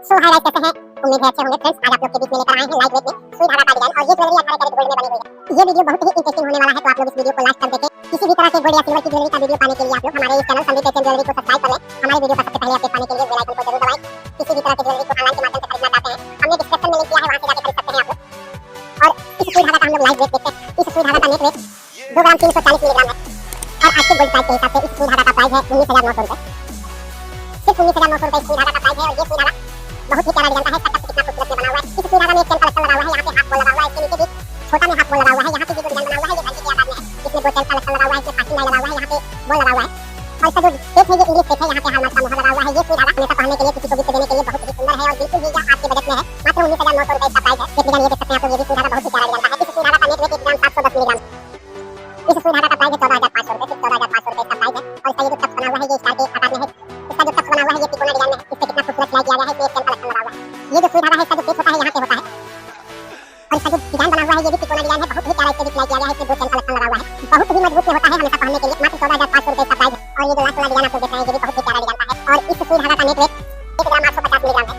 सो hi guys, कैसे हैं? उम्मीद है अच्छे होंगे फ्रेंड्स। आज आप लोग के बीच में लेकर आए हैं लाइट वेट में सुई धागा का डिजाइन, और ये ज्वेलरी 18 कैरेट गोल्ड में बनी हुई है। ये वीडियो बहुत ही इंटरेस्टिंग होने वाला है, तो आप लोग इस वीडियो को लास्ट तक देखें। किसी भी तरह के गोल्ड या सिल्वर की ज्वेलरी का वीडियो पाने के लिए आप लोग हमारे इस चैनल संदीप एचएम ज्वेलरी को सब्सक्राइब कर लें। हमारे वीडियो का सबसे पहले अपडेट पाने के लिए बेल आइकन को जरूर दबाएं। किसी भी तरह की ज्वेलरी को ऑनलाइन के माध्यम से खरीदना चाहते हैं, हमने डिस्क्रिप्शन में लिंक दिया है, वहां से जाकर खरीद सकते हैं आप लोग। और इस सुई धागा का हम लोग लाइट वेट देखते हैं। इस सुई धागा का नेट वेट 2 ग्राम 340 मिलीग्राम है, और आज के गोल्ड प्राइस के हिसाब से इस सुई धागा का प्राइस है 19,900 रुपए। सिर्फ 19,900 रुपए इस सुई धागा का प्राइस है। और ये सुई धागा बहुत ही प्यारा डिजाइन का है, कटक कितना खूबसूरत से बना हुआ है। इस सुई धागा में चेन कलेक्शन लगा हुआ है, यहाँ पे हाफ बॉल लगा हुआ है, इसके नीचे भी छोटा में हाफ बॉल लगा हुआ है। यहाँ पे जो डिजाइन बना हुआ है ये घंटी के आकार में है, इसमें 2 चेन कलेक्शन लगा हुआ है, इसमें फास्टिंग लाइन लगा हुआ है, यहाँ पे बॉल लगा हुआ है। और इसका जो शेप है ये इंग्लिश शेप है, यहाँ पे हॉलमार्क का मोहर लगा हुआ है। ये सुई धागा हमेशा पहनने के लिए, किसी को गिफ्ट देने के लिए बहुत ही सुंदर है, और बिल्कुल ही यह आपके बजट में है। मात्र 19,900 रुपए इसका प्राइस है। एक डिजाइन ये देख सकते हैं आप लोग, ये भी सुई धागा बहुत ही प्यारा डिजाइन का है। इस सुई धागा का नेट वेट 1 ग्राम 710 मिलीग्राम। इस सुई धागा का प्राइस है 14,500 रुपए, सिर्फ 14,500 रुपए इसका प्राइस है। और इसका ये जो टक्स बना हुआ है ये स्टार के आकार में है। इसका जो टक्स बना हुआ है ये तिकोना डिजाइन में है, इससे कितना खूबसूरत सिलाई किया गया है, इसमें चेन कलेक्शन लगा हुआ है। ये जो सुई धागा है इसका जो शेप होता है यहाँ पे होता है, और इसका जो डिजाइन बना हुआ है ये भी तिकोना डिजाइन है, बहुत ही प्यारा इससे सिलाई किया गया है, इसमें 2 चेन कलेक्शन लगा हुआ है। बहुत ही मजबूत में होता है हमेशा पहनने के लिए। मात्र 14,500 रुपए इसका प्राइस है। और ये जो लास्ट वाला डिजाइन आप लोग देख रहे हैं ये भी बहुत ही प्यारा डिजाइन का है। और इस सुई धागा का नेट वेट 1 ग्राम 850 मिलीग्राम है।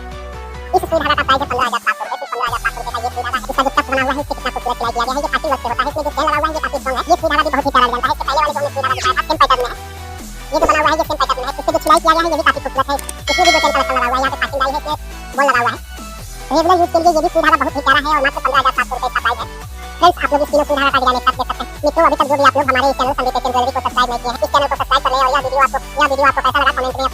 इस सुई धागा का प्राइस है 15,700 रुपए, 15,700 रुपए का ये सुई धागा है। इसका जो टक्स बना हुआ है इससे कितना खूबसूरत सिलाई किया गया है, ये काफी वर्क से होता है, इसमें जो चेन लगा हुआ है ये काफी स्ट्रांग है। ये सुई धागा भी बहुत ही प्यारा डिजाइन का है। इससे पहले वाले जो हमने सुई धागा दिखाया था सेम पैटर्न में है, ये जो बना हुआ है ये सेम पैटर्न में है। इससे जो सिलाई किया गया है ये भी काफी खूबसूरत है, इसमें भी 2 चेन कलेक्शन लगा हुआ है, यहाँ पे फास्टिंग डाली है, इसमें बॉल लगा हुआ है। रेगुलर यूज के लिए ये भी सुई धागा बहुत ही प्यारा है, और मात्र 15,700 रुपए इसका प्राइस है। फ्रेंड्स, आप लोग इस तीनों सुई धागा का डिजाइन एक साथ देख सकते हैं। मित्रों, अभी तक जो भी आप लोग हमारे इस चैनल संदीप एचएम ज्वेलरी को सब्सक्राइब नहीं किए हैं, इस चैनल को सब्सक्राइब कर लें। और यह वीडियो आपको कैसा लगा कमेंट में